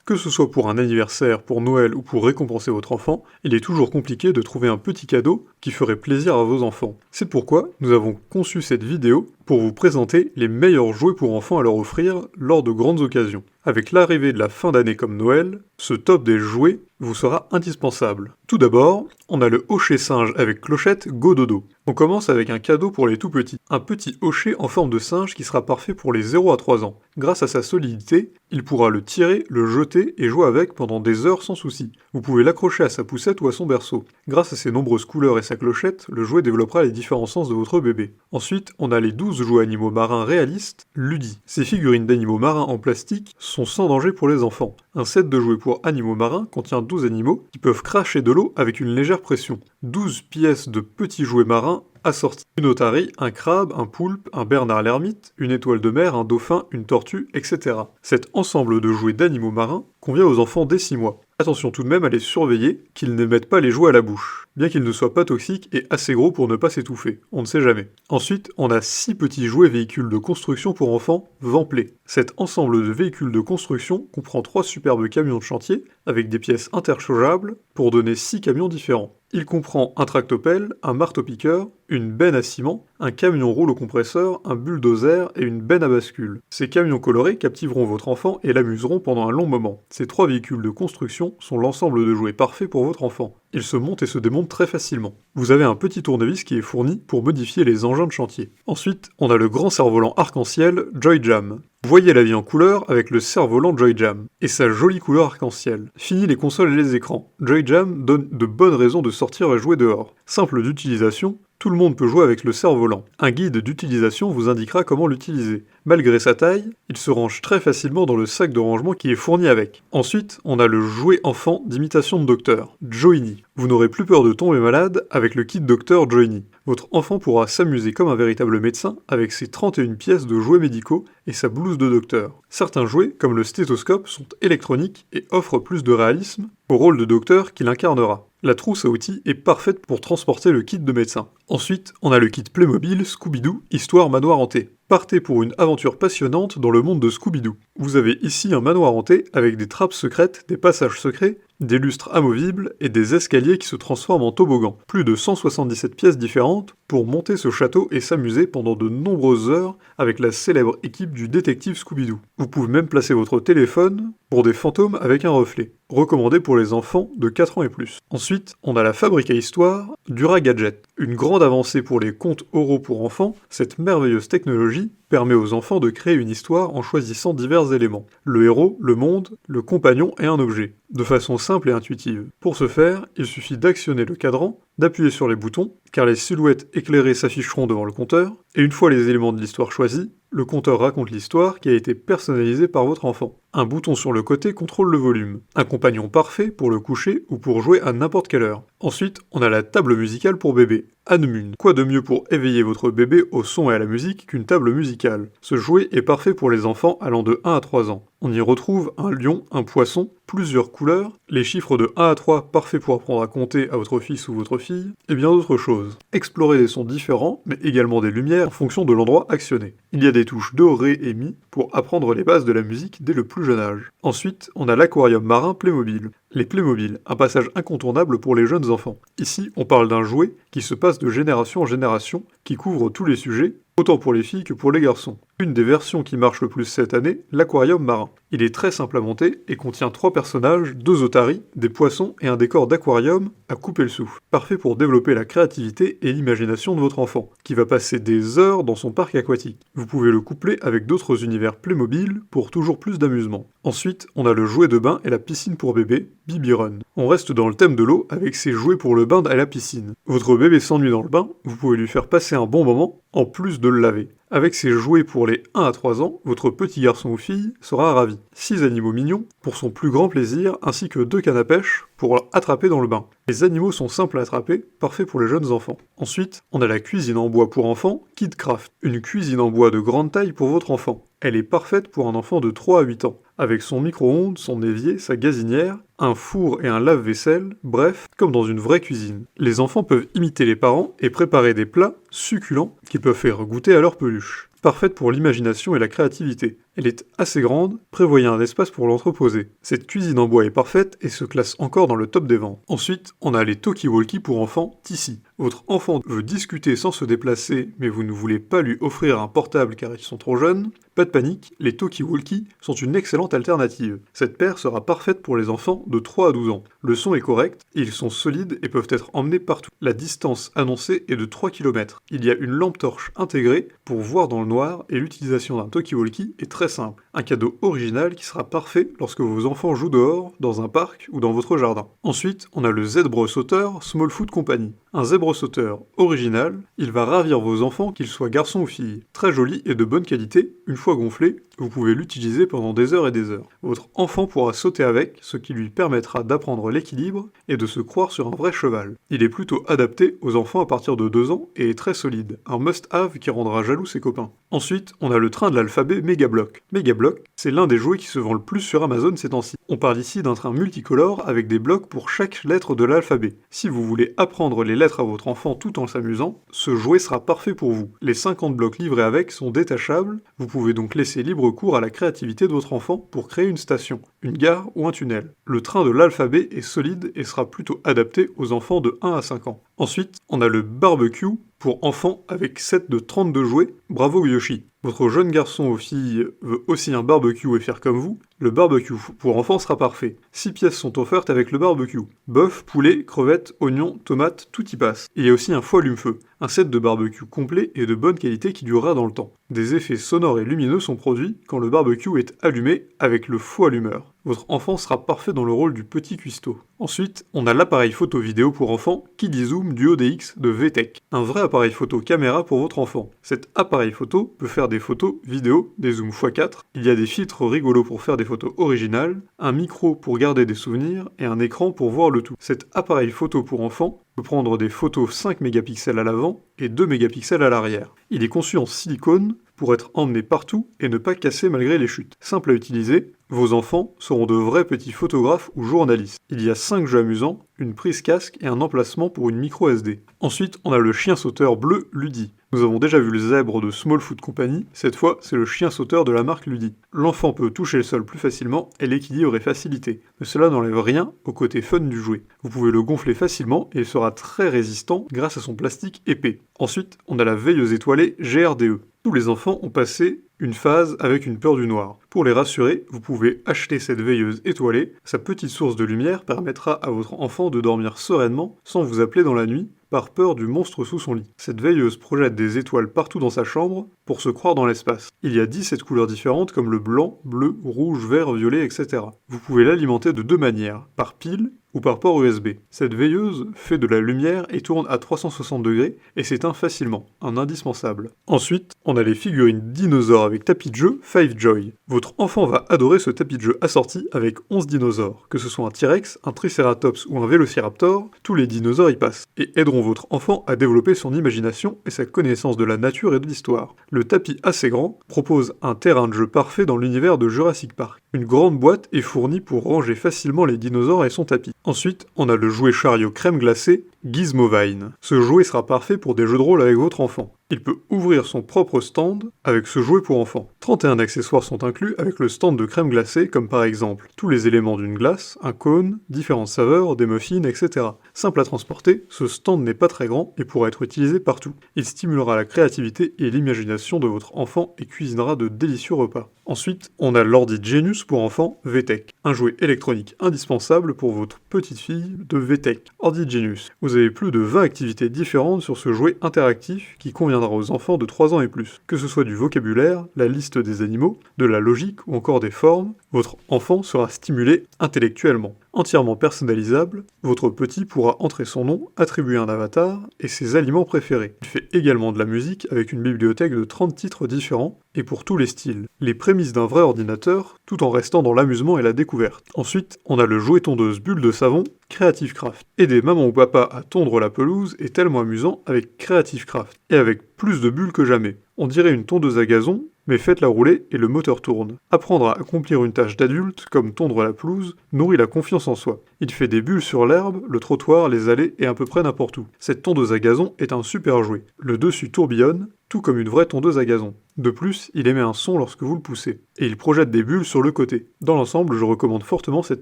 Que ce soit pour un anniversaire, pour Noël ou pour récompenser votre enfant, il est toujours compliqué de trouver un petit cadeau qui ferait plaisir à vos enfants. C'est pourquoi nous avons conçu cette vidéo pour vous présenter les meilleurs jouets pour enfants à leur offrir lors de grandes occasions. Avec l'arrivée de la fin d'année comme Noël, ce top des jouets vous sera indispensable. Tout d'abord, on a le hochet singe avec clochette Go Dodo. On commence avec un cadeau pour les tout petits, un petit hochet en forme de singe qui sera parfait pour les 0 à 3 ans. Grâce à sa solidité, il pourra le tirer, le jeter et jouer avec pendant des heures sans souci. Vous pouvez l'accrocher à sa poussette ou à son berceau. Grâce à ses nombreuses couleurs et sa clochette, le jouet développera les différents sens de votre bébé. Ensuite, on a les 12 jouets animaux marins réalistes, Ludi. Ces figurines d'animaux marins en plastique sont sans danger pour les enfants. Un set de jouets pour animaux marins contient 12 animaux qui peuvent cracher de l'eau avec une légère pression. 12 pièces de petits jouets marins assortis. Une otarie, un crabe, un poulpe, un bernard l'ermite, une étoile de mer, un dauphin, une tortue, etc. Cet ensemble de jouets d'animaux marins convient aux enfants dès 6 mois. Attention tout de même à les surveiller, qu'ils ne mettent pas les jouets à la bouche, bien qu'ils ne soient pas toxiques et assez gros pour ne pas s'étouffer, on ne sait jamais. Ensuite, on a 6 petits jouets véhicules de construction pour enfants, Vamplay. Cet ensemble de véhicules de construction comprend 3 superbes camions de chantier avec des pièces interchangeables pour donner 6 camions différents. Il comprend un tractopelle, un marteau-piqueur, une benne à ciment, un camion rouleau compresseur, un bulldozer et une benne à bascule. Ces camions colorés captiveront votre enfant et l'amuseront pendant un long moment. Ces 3 véhicules de construction sont l'ensemble de jouets parfaits pour votre enfant. Ils se montent et se démontent très facilement. Vous avez un petit tournevis qui est fourni pour modifier les engins de chantier. Ensuite, on a le grand cerf-volant arc-en-ciel Joy Jam. Voyez la vie en couleur avec le cerf-volant Joy Jam et sa jolie couleur arc-en-ciel. Fini les consoles et les écrans. Joy Jam donne de bonnes raisons de sortir et jouer dehors. Simple d'utilisation, tout le monde peut jouer avec le cerf-volant. Un guide d'utilisation vous indiquera comment l'utiliser. Malgré sa taille, il se range très facilement dans le sac de rangement qui est fourni avec. Ensuite, on a le jouet enfant d'imitation de docteur, Joiny. Vous n'aurez plus peur de tomber malade avec le kit docteur Joiny. Votre enfant pourra s'amuser comme un véritable médecin avec ses 31 pièces de jouets médicaux et sa blouse de docteur. Certains jouets, comme le stéthoscope, sont électroniques et offrent plus de réalisme au rôle de docteur qu'il incarnera. La trousse à outils est parfaite pour transporter le kit de médecin. Ensuite, on a le kit Playmobil Scooby-Doo Histoire Manoir Hanté. Partez pour une aventure passionnante dans le monde de Scooby-Doo. Vous avez ici un manoir hanté avec des trappes secrètes, des passages secrets, des lustres amovibles et des escaliers qui se transforment en toboggan. Plus de 177 pièces différentes pour monter ce château et s'amuser pendant de nombreuses heures avec la célèbre équipe du détective Scooby-Doo. Vous pouvez même placer votre téléphone pour des fantômes avec un reflet. Recommandé pour les enfants de 4 ans et plus. Ensuite, on a la fabrique à histoire Dura-Gadget. Une grande avancée pour les contes oraux pour enfants, cette merveilleuse technologie permet aux enfants de créer une histoire en choisissant divers éléments. Le héros, le monde, le compagnon et un objet, de façon simple et intuitive. Pour ce faire, il suffit d'actionner le cadran, d'appuyer sur les boutons, car les silhouettes éclairées s'afficheront devant le compteur, et une fois les éléments de l'histoire choisis, le compteur raconte l'histoire qui a été personnalisée par votre enfant. Un bouton sur le côté contrôle le volume. Un compagnon parfait pour le coucher ou pour jouer à n'importe quelle heure. Ensuite, on a la table musicale pour bébé. Anemun. Quoi de mieux pour éveiller votre bébé au son et à la musique qu'une table musicale? Ce jouet est parfait pour les enfants allant de 1 à 3 ans. On y retrouve un lion, un poisson, plusieurs couleurs, les chiffres de 1 à 3 parfaits pour apprendre à compter à votre fils ou votre fille, et bien d'autres choses. Explorez des sons différents, mais également des lumières en fonction de l'endroit actionné. Il y a des touches do, ré et mi pour apprendre les bases de la musique dès le plus jeune âge. Ensuite, on a l'aquarium marin Playmobil. Les Playmobil, un passage incontournable pour les jeunes enfants. Ici, on parle d'un jouet qui se passe de génération en génération, qui couvre tous les sujets, autant pour les filles que pour les garçons. Une des versions qui marche le plus cette année, l'aquarium marin. Il est très simple à monter et contient 3 personnages, 2 otaries, des poissons et un décor d'aquarium à couper le souffle. Parfait pour développer la créativité et l'imagination de votre enfant, qui va passer des heures dans son parc aquatique. Vous pouvez le coupler avec d'autres univers Playmobil pour toujours plus d'amusement. Ensuite, on a le jouet de bain et la piscine pour bébé, Bibi Run. On reste dans le thème de l'eau avec ses jouets pour le bain et la piscine. Votre bébé s'ennuie dans le bain, vous pouvez lui faire passer un bon moment, en plus de le laver. Avec ses jouets pour les 1 à 3 ans, votre petit garçon ou fille sera ravi. 6 animaux mignons pour son plus grand plaisir, ainsi que 2 cannes à pêche pour attraper dans le bain. Les animaux sont simples à attraper, parfaits pour les jeunes enfants. Ensuite, on a la cuisine en bois pour enfants, KidCraft. Une cuisine en bois de grande taille pour votre enfant. Elle est parfaite pour un enfant de 3 à 8 ans. Avec son micro-ondes, son évier, sa gazinière, un four et un lave-vaisselle, bref, comme dans une vraie cuisine. Les enfants peuvent imiter les parents et préparer des plats succulents qu'ils peuvent faire goûter à leur peluche. Parfaite pour l'imagination et la créativité. Elle est assez grande, prévoyez un espace pour l'entreposer. Cette cuisine en bois est parfaite et se classe encore dans le top des ventes. Ensuite, on a les talkie-walkie pour enfants Tissi. Votre enfant veut discuter sans se déplacer, mais vous ne voulez pas lui offrir un portable car ils sont trop jeunes? Pas de panique, les talkie-walkie sont une excellente alternative. Cette paire sera parfaite pour les enfants de 3 à 12 ans. Le son est correct, ils sont solides et peuvent être emmenés partout. La distance annoncée est de 3 km. Il y a une lampe torche intégrée pour voir dans le noir et l'utilisation d'un talkie-walkie est très simple. Un cadeau original qui sera parfait lorsque vos enfants jouent dehors, dans un parc ou dans votre jardin. Ensuite, on a le zèbre sauteur Small Food Company. Un zèbre sauteur original, il va ravir vos enfants qu'ils soient garçons ou filles. Très joli et de bonne qualité, une fois gonflé, vous pouvez l'utiliser pendant des heures et des heures. Votre enfant pourra sauter avec, ce qui lui permettra d'apprendre l'équilibre et de se croire sur un vrai cheval. Il est plutôt adapté aux enfants à partir de 2 ans et est très solide, un must-have qui rendra jaloux ses copains. Ensuite, on a le train de l'alphabet Megablock. Megablock, c'est l'un des jouets qui se vend le plus sur Amazon ces temps-ci. On parle ici d'un train multicolore avec des blocs pour chaque lettre de l'alphabet. Si vous voulez apprendre les lettres à votre enfant tout en s'amusant, ce jouet sera parfait pour vous. Les 50 blocs livrés avec sont détachables, vous pouvez donc laisser libre cours à la créativité de votre enfant pour créer une station, une gare ou un tunnel. Le train de l'alphabet est solide et sera plutôt adapté aux enfants de 1 à 5 ans. Ensuite, on a le barbecue pour enfants avec set de 32 jouets, bravo Yoshi. Votre jeune garçon ou fille veut aussi un barbecue et faire comme vous, le barbecue pour enfants sera parfait. 6 pièces sont offertes avec le barbecue. Bœuf, poulet, crevettes, oignons, tomates, tout y passe. Il y a aussi un foie allume-feu, un set de barbecue complet et de bonne qualité qui durera dans le temps. Des effets sonores et lumineux sont produits quand le barbecue est allumé avec le faux allumeur. Votre enfant sera parfait dans le rôle du petit cuistot. Ensuite, on a l'appareil photo vidéo pour enfants KidiZoom Duo DX de VTech. Un vrai appareil photo caméra pour votre enfant. Cet appareil photo peut faire des photos vidéo, des zooms x4, il y a des filtres rigolos pour faire des photos originales, un micro pour garder des souvenirs et un écran pour voir le tout. Cet appareil photo pour enfants peut prendre des photos 5 mégapixels à l'avant et 2 mégapixels à l'arrière. Il est conçu en silicone pour être emmené partout et ne pas casser malgré les chutes. Simple à utiliser, vos enfants seront de vrais petits photographes ou journalistes. Il y a 5 jeux amusants, une prise casque et un emplacement pour une micro SD. Ensuite, on a le chien sauteur bleu Ludi. Nous avons déjà vu le zèbre de Small Food Company, cette fois c'est le chien sauteur de la marque Ludi. L'enfant peut toucher le sol plus facilement et l'équilibre est facilité, mais cela n'enlève rien au côté fun du jouet. Vous pouvez le gonfler facilement et il sera très résistant grâce à son plastique épais. Ensuite, on a la veilleuse étoilée GRDE. Tous les enfants ont passé une phase avec une peur du noir. Pour les rassurer, vous pouvez acheter cette veilleuse étoilée. Sa petite source de lumière permettra à votre enfant de dormir sereinement sans vous appeler dans la nuit par peur du monstre sous son lit. Cette veilleuse projette des étoiles partout dans sa chambre pour se croire dans l'espace. Il y a 17 couleurs différentes comme le blanc, bleu, rouge, vert, violet, etc. Vous pouvez l'alimenter de 2 manières, par pile ou par port USB. Cette veilleuse fait de la lumière et tourne à 360 degrés et s'éteint facilement, un indispensable. Ensuite, on a les figurines dinosaures avec tapis de jeu Five Joy. Votre enfant va adorer ce tapis de jeu assorti avec 11 dinosaures. Que ce soit un T-Rex, un Triceratops ou un Vélociraptor, tous les dinosaures y passent et aideront votre enfant à développer son imagination et sa connaissance de la nature et de l'histoire. Le tapis assez grand propose un terrain de jeu parfait dans l'univers de Jurassic Park. Une grande boîte est fournie pour ranger facilement les dinosaures et son tapis. Ensuite, on a le jouet chariot crème glacée Gizmovine. Ce jouet sera parfait pour des jeux de rôle avec votre enfant. Il peut ouvrir son propre stand avec ce jouet pour enfants. 31 accessoires sont inclus avec le stand de crème glacée comme par exemple tous les éléments d'une glace, un cône, différentes saveurs, des muffins, etc. Simple à transporter, ce stand n'est pas très grand et pourra être utilisé partout. Il stimulera la créativité et l'imagination de votre enfant et cuisinera de délicieux repas. Ensuite, on a l'ordi Genius pour enfants VTech, un jouet électronique indispensable pour votre petite fille de VTech. Ordi Genius. Vous avez plus de 20 activités différentes sur ce jouet interactif qui conviendra aux enfants de 3 ans et plus. Que ce soit du vocabulaire, la liste des animaux, de la logique ou encore des formes, votre enfant sera stimulé intellectuellement. Entièrement personnalisable, votre petit pourra entrer son nom, attribuer un avatar et ses aliments préférés. Il fait également de la musique avec une bibliothèque de 30 titres différents et pour tous les styles. Les prémices d'un vrai ordinateur, tout en restant dans l'amusement et la découverte. Ensuite, on a le jouet tondeuse bulle de savon Creative Craft. Aider maman ou papa à tondre la pelouse est tellement amusant avec Creative Craft et avec plus de bulles que jamais. On dirait une tondeuse à gazon, mais faites-la rouler et le moteur tourne. Apprendre à accomplir une tâche d'adulte, comme tondre la pelouse, nourrit la confiance en soi. Il fait des bulles sur l'herbe, le trottoir, les allées et à peu près n'importe où. Cette tondeuse à gazon est un super jouet. Le dessus tourbillonne, tout comme une vraie tondeuse à gazon. De plus, il émet un son lorsque vous le poussez, et il projette des bulles sur le côté. Dans l'ensemble, je recommande fortement cette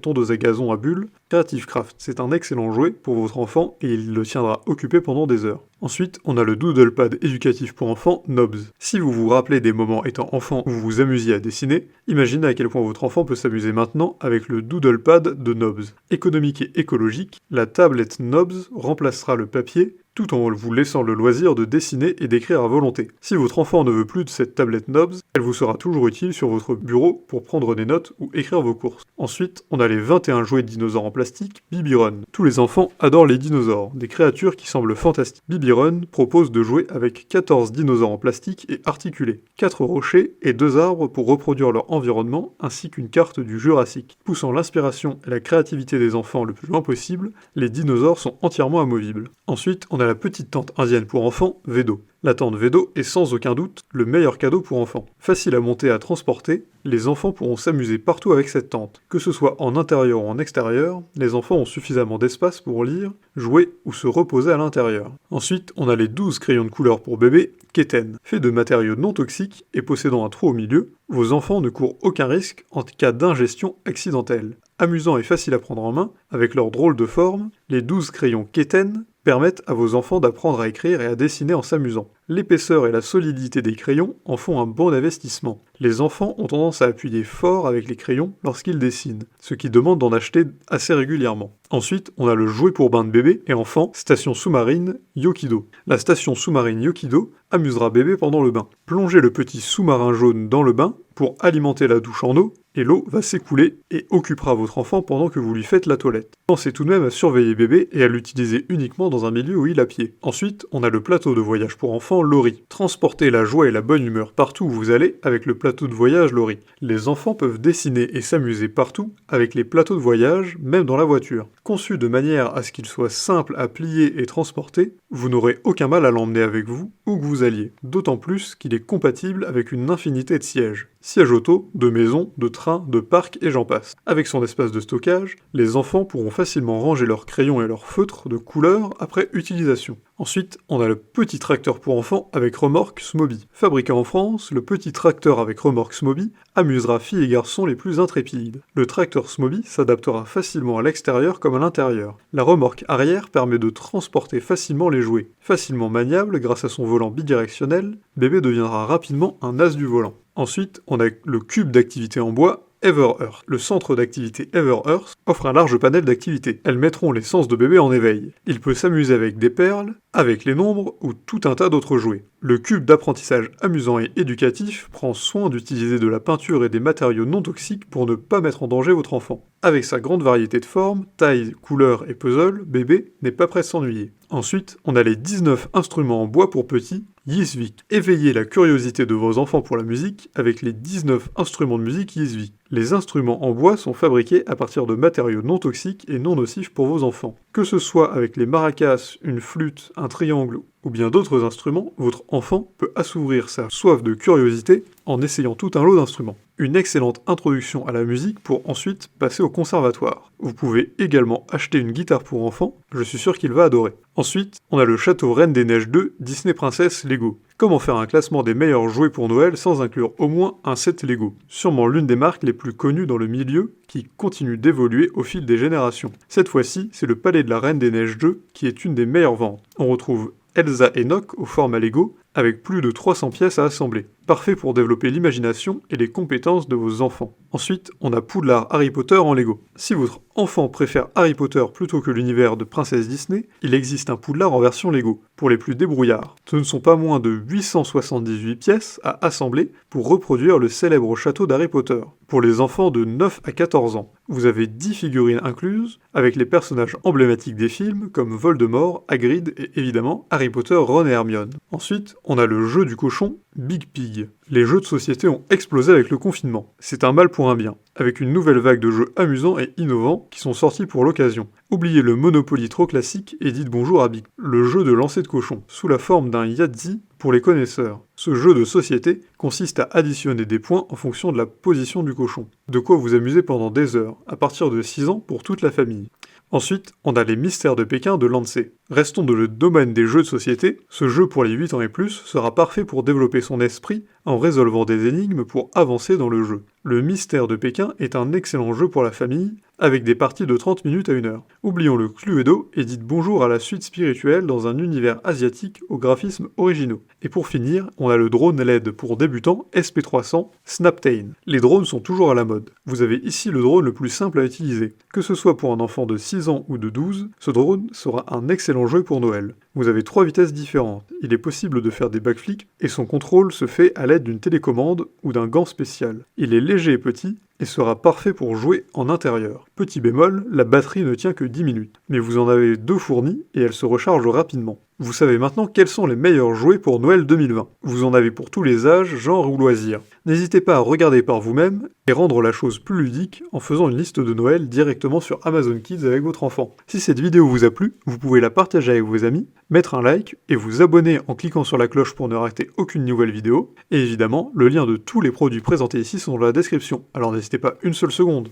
tondeuse à gazon à bulles Creative Craft. C'est un excellent jouet pour votre enfant et il le tiendra occupé pendant des heures. Ensuite, on a le Doodle Pad éducatif pour enfants Knobs. Si vous vous rappelez des moments étant enfant où vous vous amusiez à dessiner, imaginez à quel point votre enfant peut s'amuser maintenant avec le Doodle Pad de Knobs. Économique et écologique, la tablette Knobs remplacera le papier tout en vous laissant le loisir de dessiner et d'écrire à volonté. Si votre enfant ne veut plus de cette tablette Knobs, elle vous sera toujours utile sur votre bureau pour prendre des notes ou écrire vos courses. Ensuite, on a les 21 jouets de dinosaures en plastique Bibi Run. Tous les enfants adorent les dinosaures, des créatures qui semblent fantastiques. Bibi Run propose de jouer avec 14 dinosaures en plastique et articulés, 4 rochers et 2 arbres pour reproduire leur environnement, ainsi qu'une carte du Jurassique. Poussant l'inspiration et la créativité des enfants le plus loin possible, les dinosaures sont entièrement amovibles. Ensuite, on a la petite tente indienne pour enfants, Vedo. La tente Vedo est sans aucun doute le meilleur cadeau pour enfants. Facile à monter et à transporter, les enfants pourront s'amuser partout avec cette tente. Que ce soit en intérieur ou en extérieur, les enfants ont suffisamment d'espace pour lire, jouer ou se reposer à l'intérieur. Ensuite, on a les 12 crayons de couleur pour bébé, Keten. Fait de matériaux non toxiques et possédant un trou au milieu, vos enfants ne courent aucun risque en cas d'ingestion accidentelle. Amusant et facile à prendre en main, avec leur drôle de forme, les 12 crayons Keten permettent à vos enfants d'apprendre à écrire et à dessiner en s'amusant. L'épaisseur et la solidité des crayons en font un bon investissement. Les enfants ont tendance à appuyer fort avec les crayons lorsqu'ils dessinent, ce qui demande d'en acheter assez régulièrement. Ensuite, on a le jouet pour bain de bébé et enfant, station sous-marine Yokido. La station sous-marine Yokido amusera bébé pendant le bain. Plongez le petit sous-marin jaune dans le bain pour alimenter la douche en eau, et l'eau va s'écouler et occupera votre enfant pendant que vous lui faites la toilette. Pensez tout de même à surveiller bébé et à l'utiliser uniquement dans un milieu où il a pied. Ensuite, on a le plateau de voyage pour enfants Lori. Transportez la joie et la bonne humeur partout où vous allez avec le plateau de voyage Lori. Les enfants peuvent dessiner et s'amuser partout avec les plateaux de voyage, même dans la voiture. Conçu de manière à ce qu'il soit simple à plier et transporter, vous n'aurez aucun mal à l'emmener avec vous où que vous alliez, d'autant plus qu'il est compatible avec une infinité de sièges. Sièges auto, de maison, de train, de parc et j'en passe. Avec son espace de stockage, les enfants pourront facilement ranger leurs crayons et leurs feutres de couleur après utilisation. Ensuite, on a le petit tracteur pour enfants avec remorque Smoby. Fabriqué en France, le petit tracteur avec remorque Smoby amusera filles et garçons les plus intrépides. Le tracteur Smoby s'adaptera facilement à l'extérieur comme à l'intérieur. La remorque arrière permet de transporter facilement les jouets. Facilement maniable grâce à son volant bidirectionnel, bébé deviendra rapidement un as du volant. Ensuite, on a le cube d'activité en bois Everearth. Le centre d'activité Everearth offre un large panel d'activités. Elles mettront les sens de bébé en éveil. Il peut s'amuser avec des perles, avec les nombres ou tout un tas d'autres jouets. Le cube d'apprentissage amusant et éducatif prend soin d'utiliser de la peinture et des matériaux non toxiques pour ne pas mettre en danger votre enfant. Avec sa grande variété de formes, tailles, couleurs et puzzles, bébé n'est pas prêt de s'ennuyer. Ensuite, on a les 19 instruments en bois pour petits, Yisvik. Éveillez la curiosité de vos enfants pour la musique avec les 19 instruments de musique Yisvik. Les instruments en bois sont fabriqués à partir de matériaux non toxiques et non nocifs pour vos enfants. Que ce soit avec les maracas, une flûte, un triangle ou bien d'autres instruments, votre enfant peut assouvir sa soif de curiosité en essayant tout un lot d'instruments. Une excellente introduction à la musique pour ensuite passer au conservatoire. Vous pouvez également acheter une guitare pour enfants, je suis sûr qu'il va adorer. Ensuite, on a le Château Reine des Neiges 2 Disney Princess Lego. Comment faire un classement des meilleurs jouets pour Noël sans inclure au moins un set Lego? Sûrement l'une des marques les plus connues dans le milieu qui continue d'évoluer au fil des générations. Cette fois-ci, c'est le Palais de la Reine des Neiges 2 qui est une des meilleures ventes. On retrouve Elsa et Nock au format Lego avec plus de 300 pièces à assembler. Parfait pour développer l'imagination et les compétences de vos enfants. Ensuite, on a Poudlard Harry Potter en Lego. Si votre enfant préfère Harry Potter plutôt que l'univers de Princesse Disney, il existe un Poudlard en version Lego, pour les plus débrouillards. Ce ne sont pas moins de 878 pièces à assembler pour reproduire le célèbre château d'Harry Potter. Pour les enfants de 9 à 14 ans, vous avez 10 figurines incluses, avec les personnages emblématiques des films comme Voldemort, Hagrid et évidemment Harry Potter, Ron et Hermione. Ensuite, on a le jeu du cochon, Big Pig. Les jeux de société ont explosé avec le confinement. C'est un mal pour un bien, avec une nouvelle vague de jeux amusants et innovants qui sont sortis pour l'occasion. Oubliez le Monopoly trop classique et dites bonjour à Big. Le jeu de lancer de cochon, sous la forme d'un Yahtzee pour les connaisseurs. Ce jeu de société consiste à additionner des points en fonction de la position du cochon. De quoi vous amuser pendant des heures, à partir de 6 ans pour toute la famille. Ensuite, on a les mystères de Pékin de Lancé. Restons dans le domaine des jeux de société, ce jeu pour les 8 ans et plus sera parfait pour développer son esprit en résolvant des énigmes pour avancer dans le jeu. Le Mystère de Pékin est un excellent jeu pour la famille, avec des parties de 30 minutes à 1 heure. Oublions le Cluedo et dites bonjour à la suite spirituelle dans un univers asiatique aux graphismes originaux. Et pour finir, on a le drone LED pour débutants SP300 Snaptain. Les drones sont toujours à la mode. Vous avez ici le drone le plus simple à utiliser. Que ce soit pour un enfant de 6 ans ou de 12, ce drone sera un excellent jeu pour Noël. Vous avez 3 vitesses différentes, il est possible de faire des backflips et son contrôle se fait à l'aide d'une télécommande ou d'un gant spécial. Il est léger et petit et sera parfait pour jouer en intérieur. Petit bémol, la batterie ne tient que 10 minutes, mais vous en avez 2 fournies et elle se recharge rapidement. Vous savez maintenant quels sont les meilleurs jouets pour Noël 2020. Vous en avez pour tous les âges, genres ou loisirs. N'hésitez pas à regarder par vous-même et rendre la chose plus ludique en faisant une liste de Noël directement sur Amazon Kids avec votre enfant. Si cette vidéo vous a plu, vous pouvez la partager avec vos amis, mettre un like et vous abonner en cliquant sur la cloche pour ne rater aucune nouvelle vidéo. Et évidemment, le lien de tous les produits présentés ici sont dans la description, alors n'hésitez pas une seule seconde.